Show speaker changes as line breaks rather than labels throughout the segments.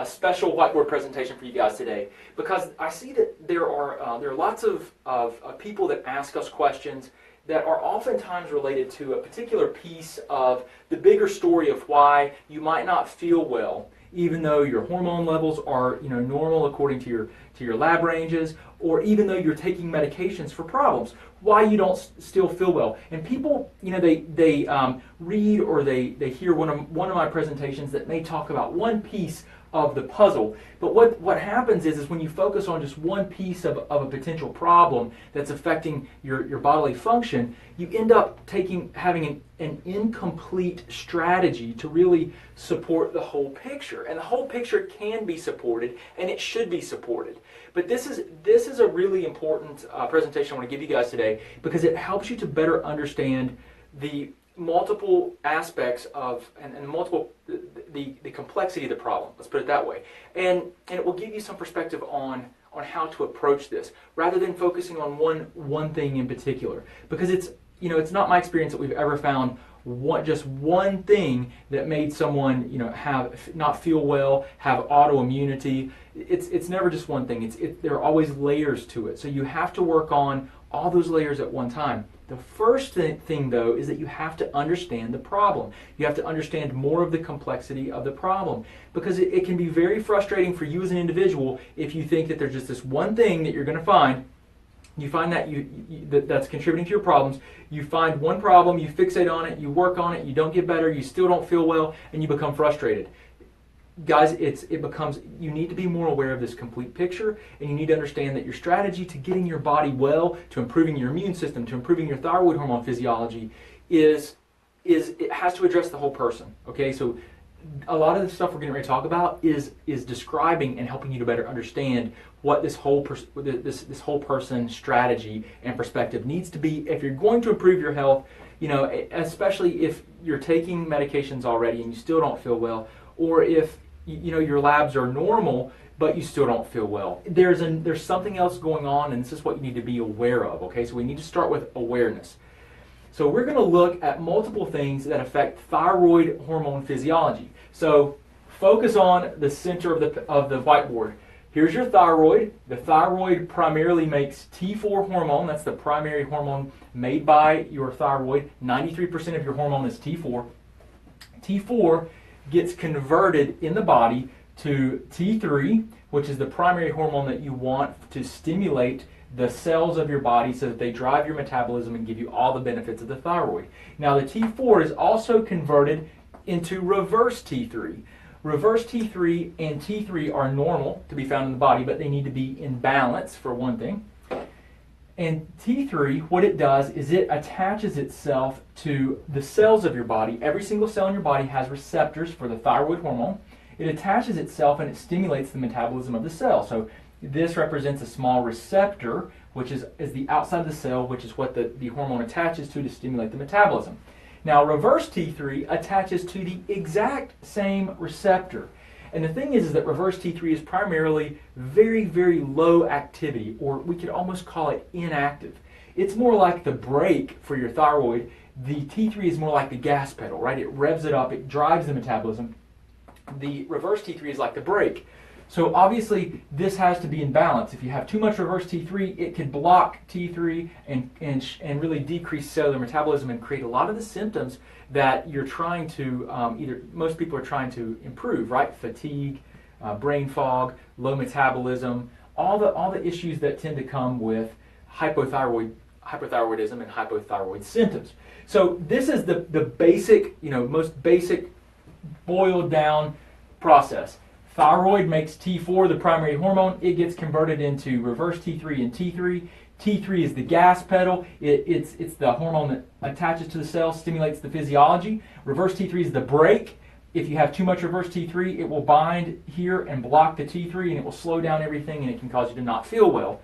a special whiteboard presentation for you guys today, because I see that there are lots of people that ask us questions that are oftentimes related to a particular piece of the bigger story of why you might not feel well, even though your hormone levels are normal according to your lab ranges, or even though you're taking medications for problems, why you don't still feel well. And people, they read or they hear one of my presentations that may talk about one piece of the puzzle. But what happens is when you focus on just one piece of a potential problem that's affecting your bodily function, you end up having an incomplete strategy to really support the whole picture. And the whole picture can be supported, and it should be supported. But this is a really important presentation I want to give you guys today, because it helps you to better understand the multiple aspects of and multiple the complexity of the problem. Let's put it that way, and it will give you some perspective on how to approach this, rather than focusing on one thing in particular. Because it's not my experience that we've ever found just one thing that made someone not feel well, have autoimmunity. It's never just one thing. There are always layers to it. So you have to work on all those layers at one time. The first thing, though, is that you have to understand the problem. You have to understand more of the complexity of the problem, because it can be very frustrating for you as an individual if you think that there's just this one thing that you're going to find. You find that that's contributing to your problems. You find one problem, you fixate on it, you work on it, you don't get better, you still don't feel well, and you become frustrated. Guys, you need to be more aware of this complete picture, and you need to understand that your strategy to getting your body well, to improving your immune system, to improving your thyroid hormone physiology it has to address the whole person. Okay, so a lot of the stuff we're getting ready to talk about is describing and helping you to better understand what this whole person strategy and perspective needs to be if you're going to improve your health. Especially if you're taking medications already and you still don't feel well, or if your labs are normal but you still don't feel well. There's something else going on, and this is what you need to be aware of. Okay, so we need to start with awareness. So we're going to look at multiple things that affect thyroid hormone physiology. So focus on the center of the whiteboard. Here's your thyroid. The thyroid primarily makes T4 hormone. That's the primary hormone made by your thyroid. 93% of your hormone is T4. T4 gets converted in the body to T3, which is the primary hormone that you want to stimulate the cells of your body so that they drive your metabolism and give you all the benefits of the thyroid. Now the T4 is also converted into reverse T3. Reverse T3 and T3 are normal to be found in the body, but they need to be in balance, for one thing. And T3, what it does is it attaches itself to the cells of your body. Every single cell in your body has receptors for the thyroid hormone. It attaches itself and it stimulates the metabolism of the cell. So this represents a small receptor, which is the outside of the cell, which is what the hormone attaches to stimulate the metabolism. Now, reverse T3 attaches to the exact same receptor. And the thing is that reverse T3 is primarily very, very low activity, or we could almost call it inactive. It's more like the brake for your thyroid. The T3 is more like the gas pedal, right? It revs it up, it drives the metabolism. The reverse T3 is like the brake. So obviously this has to be in balance. If you have too much reverse T3, it can block T3 and really decrease cellular metabolism and create a lot of the symptoms that you're trying to most people are trying to improve, right? Fatigue, brain fog, low metabolism, all the issues that tend to come with hypothyroidism and hypothyroid symptoms. So this is the basic, most basic boiled down process. Thyroid makes T4 the primary hormone. It gets converted into reverse T3 and T3. T3 is the gas pedal. It's the hormone that attaches to the cell, stimulates the physiology. Reverse T3 is the brake. If you have too much reverse T3, it will bind here and block the T3, and it will slow down everything, and it can cause you to not feel well,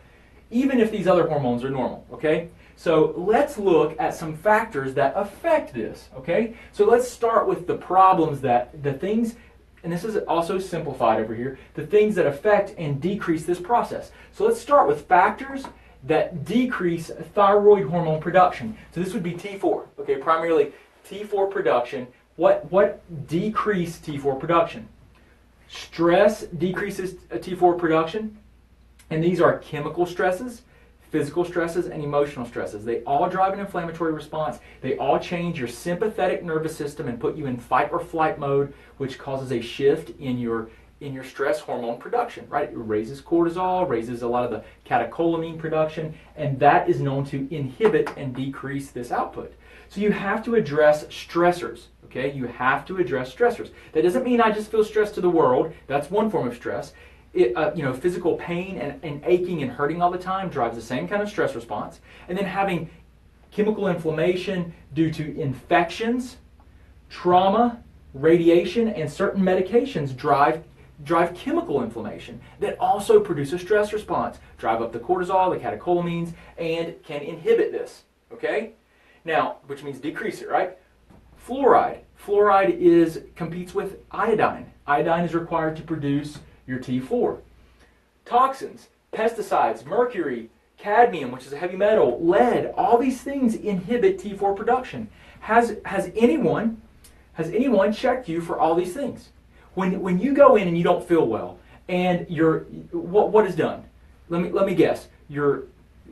even if these other hormones are normal, okay? So let's look at some factors that affect this, okay? So let's start with the problems and this is also simplified over here, the things that affect and decrease this process. So let's start with factors that decrease thyroid hormone production. So this would be T4, okay, primarily T4 production. What decrease T4 production? Stress decreases T4 production, and these are chemical stresses, physical stresses, and emotional stresses. They all drive an inflammatory response. They all change your sympathetic nervous system and put you in fight or flight mode, which causes a shift in your stress hormone production, right? It raises cortisol, raises a lot of the catecholamine production, and that is known to inhibit and decrease this output. So you have to address stressors, okay? You have to address stressors. That doesn't mean I just feel stressed to the world. That's one form of stress. Physical pain and aching and hurting all the time drives the same kind of stress response. And then having chemical inflammation due to infections, trauma, radiation, and certain medications drive chemical inflammation that also produce a stress response, drive up the cortisol, the catecholamines, and can inhibit this, okay? Now, which means decrease it, right? Fluoride. Fluoride competes with iodine. Iodine is required to produce your T4. Toxins, pesticides, mercury, cadmium, which is a heavy metal, lead, all these things inhibit T4 production. Has anyone checked you for all these things? When you go in and you don't feel well, and what is done? Let me guess.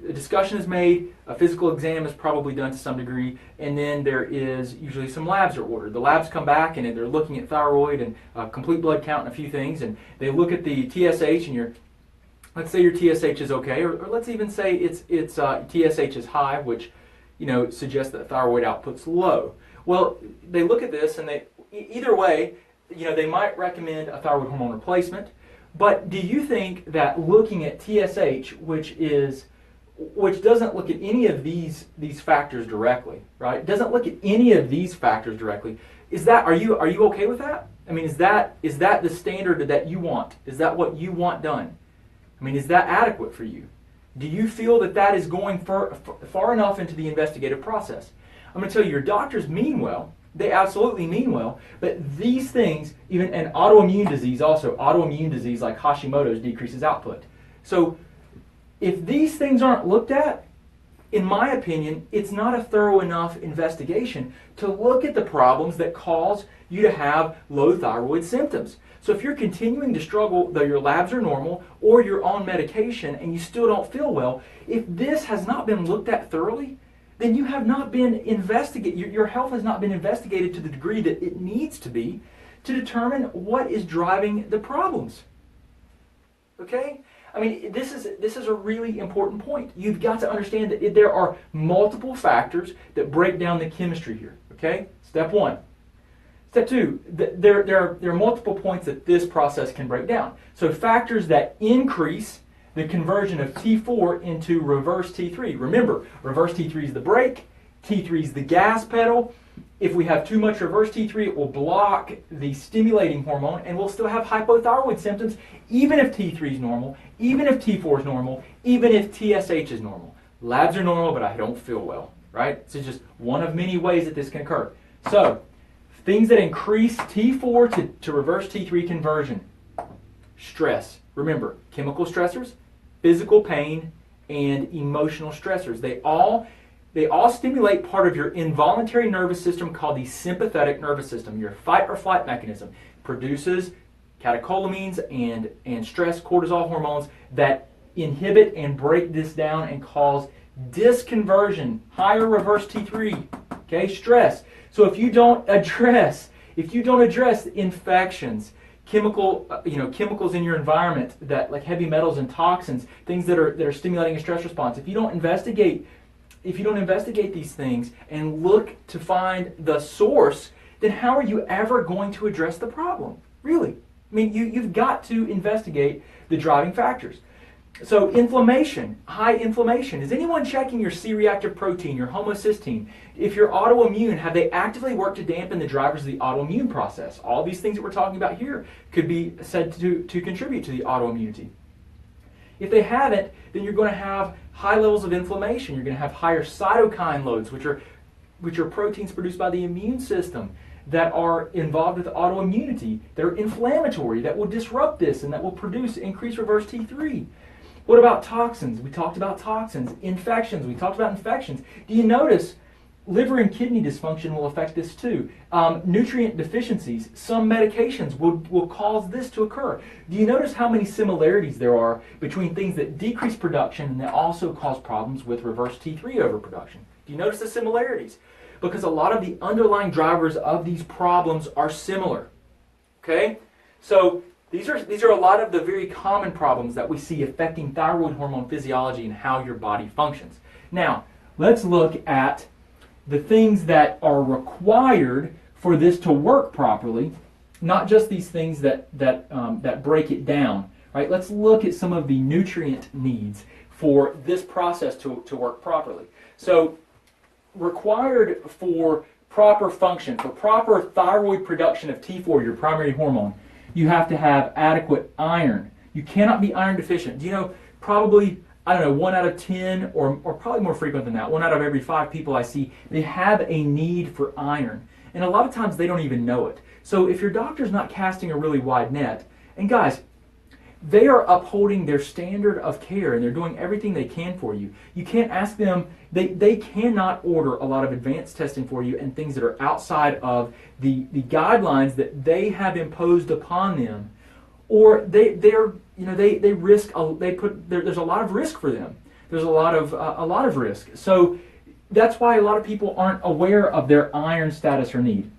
A discussion is made, a physical exam is probably done to some degree, and then there is usually some labs are ordered. The labs come back and they're looking at thyroid and complete blood count and a few things, and they look at the TSH, and let's say your TSH is okay, or let's even say it's TSH is high, which suggests that thyroid output's low. Well, they look at this, and either way, they might recommend a thyroid hormone replacement. But do you think that looking at TSH, which doesn't look at any of these factors directly, right? It doesn't look at any of these factors directly. Are you okay with that? I mean, is that the standard that you want? Is that what you want done? I mean, is that adequate for you? Do you feel that is going far enough into the investigative process? I'm going to tell you, your doctors mean well. They absolutely mean well, but these things, even an autoimmune disease like Hashimoto's decreases output. So if these things aren't looked at, in my opinion, it's not a thorough enough investigation to look at the problems that cause you to have low thyroid symptoms. So if you're continuing to struggle, though your labs are normal, or you're on medication and you still don't feel well, if this has not been looked at thoroughly, then you have not been investigated. Your health has not been investigated to the degree that it needs to be to determine what is driving the problems. Okay? I mean, this is a really important point. You've got to understand that there are multiple factors that break down the chemistry here. Okay? Step one. Step two, there are multiple points that this process can break down. So factors that increase the conversion of T4 into reverse T3. Remember, reverse T3 is the brake, T3 is the gas pedal. If we have too much reverse T3, it will block the stimulating hormone, and we'll still have hypothyroid symptoms, even if T3 is normal, even if T4 is normal, even if TSH is normal. Labs are normal, but I don't feel well, right? So it's just one of many ways that this can occur. So, things that increase T4 to reverse T3 conversion. Stress. Remember, chemical stressors, physical pain, and emotional stressors. They all stimulate part of your involuntary nervous system called the sympathetic nervous system. Your fight or flight mechanism produces catecholamines and stress cortisol hormones that inhibit and break this down and cause disconversion, higher reverse T3, okay, stress. So if you don't address infections, chemicals in your environment that like heavy metals and toxins, things that are stimulating a stress response. If you don't investigate these things and look to find the source, then how are you ever going to address the problem? Really? I mean, you've got to investigate the driving factors. So inflammation, high inflammation. Is anyone checking your C-reactive protein, your homocysteine? If you're autoimmune, have they actively worked to dampen the drivers of the autoimmune process? All these things that we're talking about here could be said to contribute to the autoimmunity. If they haven't, then you're going to have high levels of inflammation. You're going to have higher cytokine loads, which are proteins produced by the immune system that are involved with autoimmunity. They're inflammatory, that will disrupt this and that will produce increased reverse T3. What about toxins? We talked about toxins. Infections, we talked about infections. Do you notice Liver and kidney dysfunction will affect this too. Nutrient deficiencies, some medications will cause this to occur. Do you notice how many similarities there are between things that decrease production and that also cause problems with reverse T3 overproduction? Do you notice the similarities? Because a lot of the underlying drivers of these problems are similar. Okay? So these are a lot of the very common problems that we see affecting thyroid hormone physiology and how your body functions. Now, let's look at the things that are required for this to work properly, not just these things that break it down. Right? Let's look at some of the nutrient needs for this process to work properly. So, required for proper function, for proper thyroid production of T4, your primary hormone, you have to have adequate iron. You cannot be iron deficient. Do you know, probably, I don't know, 1 out of 10, or probably more frequent than that, 1 out of every 5 people I see, they have a need for iron. And a lot of times they don't even know it. So if your doctor's not casting a really wide net, and guys, they are upholding their standard of care and they're doing everything they can for you. You can't ask them, they cannot order a lot of advanced testing for you and things that are outside of the guidelines that they have imposed upon them. Or there's a lot of risk for them. There's a lot of risk. So that's why a lot of people aren't aware of their iron status or need.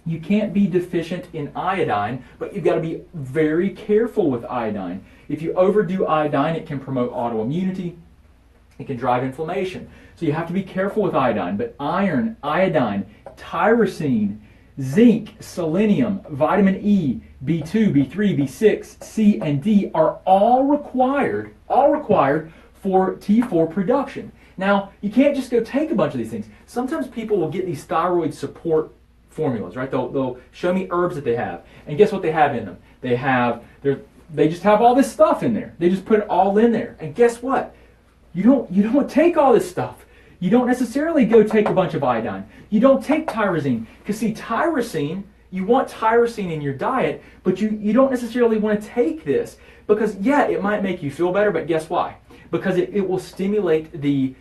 You can't be deficient in iodine, but you've got to be very careful with iodine. If you overdo iodine, it can promote autoimmunity. It can drive inflammation. So you have to be careful with iodine. But iron, iodine, tyrosine, zinc, selenium, vitamin E, B2, B3, B6, C, and D are all required for T4 production. Now, you can't just go take a bunch of these things. Sometimes people will get these thyroid support formulas, right? They'll show me herbs that they have, and guess what they have in them? They just have all this stuff in there. They just put it all in there, and guess what? You don't take all this stuff. You don't necessarily go take a bunch of iodine. You don't take tyrosine, because see, tyrosine, you want tyrosine in your diet, but you don't necessarily want to take this because yeah, it might make you feel better, but guess why? Because it will stimulate epinephrine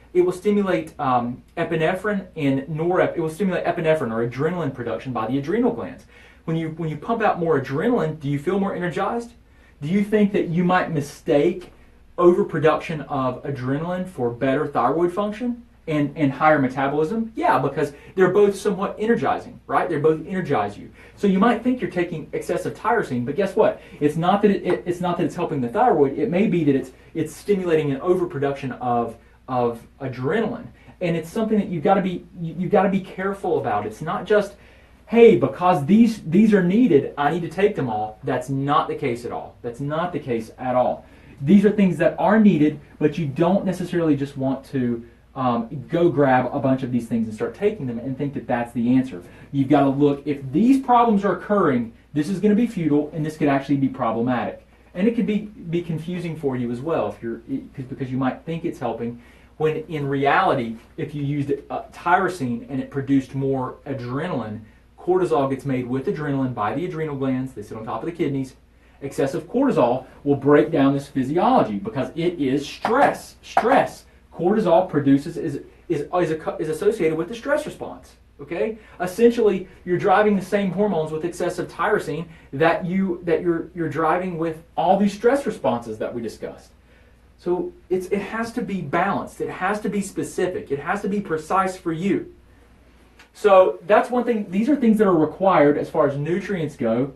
and it will stimulate epinephrine or adrenaline production by the adrenal glands. When you pump out more adrenaline, do you feel more energized? Do you think that you might mistake overproduction of adrenaline for better thyroid function and higher metabolism? Yeah, because they're both somewhat energizing, right? They both energize you. So you might think you're taking excessive tyrosine, but guess what? It's not that it's helping the thyroid. It may be that it's stimulating an overproduction of adrenaline, and it's something that you've got to be careful about. It's not just, hey, because these are needed, I need to take them all. That's not the case at all. That's not the case at all. These are things that are needed, but you don't necessarily just want to go grab a bunch of these things and start taking them and think that that's the answer. You've got to look, if these problems are occurring, this is going to be futile and this could actually be problematic. And it could be confusing for you as well because you might think it's helping when in reality, if you used tyrosine and it produced more adrenaline, cortisol gets made with adrenaline by the adrenal glands. They sit on top of the kidneys. Excessive cortisol will break down this physiology because it is stress. Cortisol is associated with the stress response. Okay? Essentially, you're driving the same hormones with excessive tyrosine that you're driving with all these stress responses that we discussed. So it has to be balanced. It has to be specific. It has to be precise for you. So that's one thing. These are things that are required as far as nutrients go,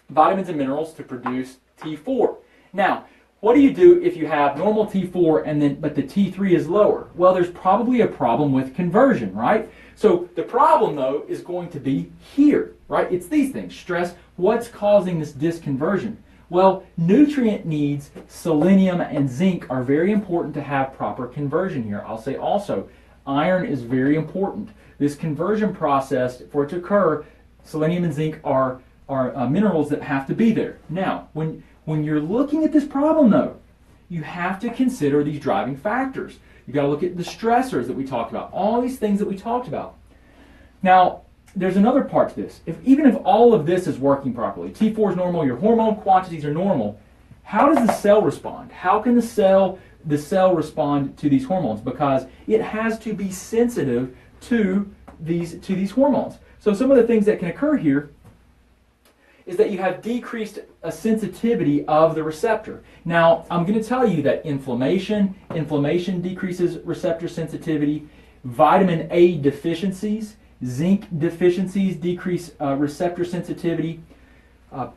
vitamins and minerals to produce T4. Now, what do you do if you have normal T4 but the T3 is lower? Well, there's probably a problem with conversion, right? So the problem, though, is going to be here, right? It's these things. Stress. What's causing this disconversion? Well, nutrient needs, selenium and zinc, are very important to have proper conversion here. I'll say also, iron is very important. This conversion process, for it to occur, selenium and zinc are minerals that have to be there. Now, when you're looking at this problem, though, you have to consider these driving factors. You've got to look at the stressors that we talked about, all these things that we talked about. Now, there's another part to this. Even if all of this is working properly, T4 is normal, your hormone quantities are normal, how does the cell respond? How can the cell respond to these hormones? Because it has to be sensitive to these hormones. So some of the things that can occur here is that you have decreased sensitivity of the receptor. Now, I'm going to tell you that inflammation decreases receptor sensitivity, vitamin A deficiencies, zinc deficiencies decrease receptor sensitivity,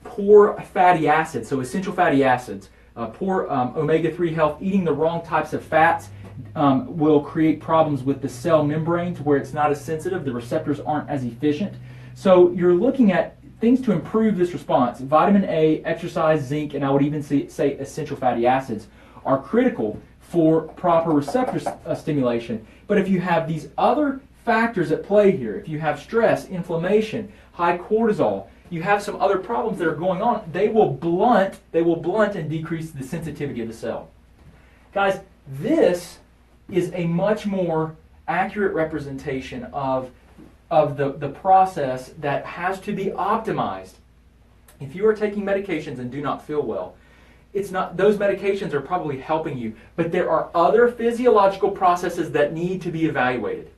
poor fatty acids, so essential fatty acids, poor omega-3 health, eating the wrong types of fats will create problems with the cell membranes where it's not as sensitive, the receptors aren't as efficient. So you're looking at things to improve this response. Vitamin A, exercise, zinc, and I would even say essential fatty acids are critical for proper receptor stimulation. But if you have these other factors at play here, if you have stress, inflammation, high cortisol, you have some other problems that are going on, they will blunt and decrease the sensitivity of the cell. Guys, this is a much more accurate representation of the process that has to be optimized. If you are taking medications and do not feel well, it's not, those medications are probably helping you, but there are other physiological processes that need to be evaluated.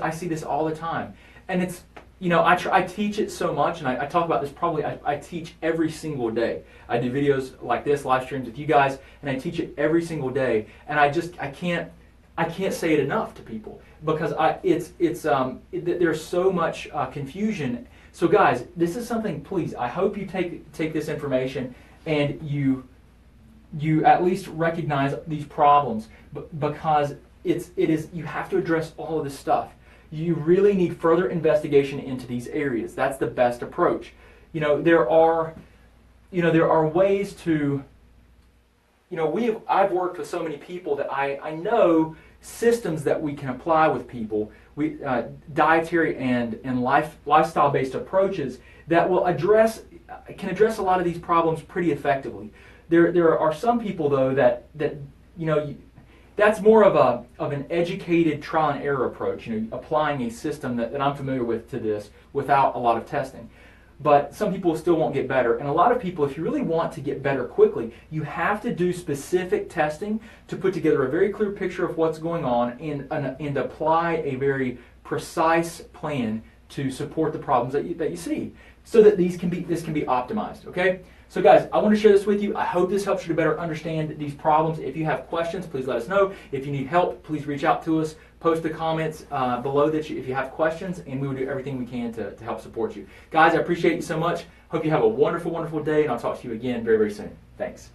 I see this all the time. And it's, you know, I teach it so much, and I talk about this probably, I teach every single day. I do videos like this, live streams with you guys, and I teach it every single day. And I can't say it enough to people because there's so much confusion. So guys, this is something, please, I hope you take this information and you at least recognize these problems because you have to address all of this stuff. You really need further investigation into these areas. That's the best approach. You know, there are ways to, I've worked with so many people that I know systems that we can apply with people, dietary and lifestyle-based approaches that will can address a lot of these problems pretty effectively. There are some people though that that's more of an educated trial and error approach, applying a system that I'm familiar with to this without a lot of testing. But some people still won't get better. And a lot of people, if you really want to get better quickly, you have to do specific testing to put together a very clear picture of what's going on and apply a very precise plan to support the problems that you see so that this can be optimized, okay? So guys, I want to share this with you. I hope this helps you to better understand these problems. If you have questions, please let us know. If you need help, please reach out to us. Post the comments below if you have questions, and we will do everything we can to help support you. Guys, I appreciate you so much. Hope you have a wonderful, wonderful day, and I'll talk to you again very, very soon. Thanks.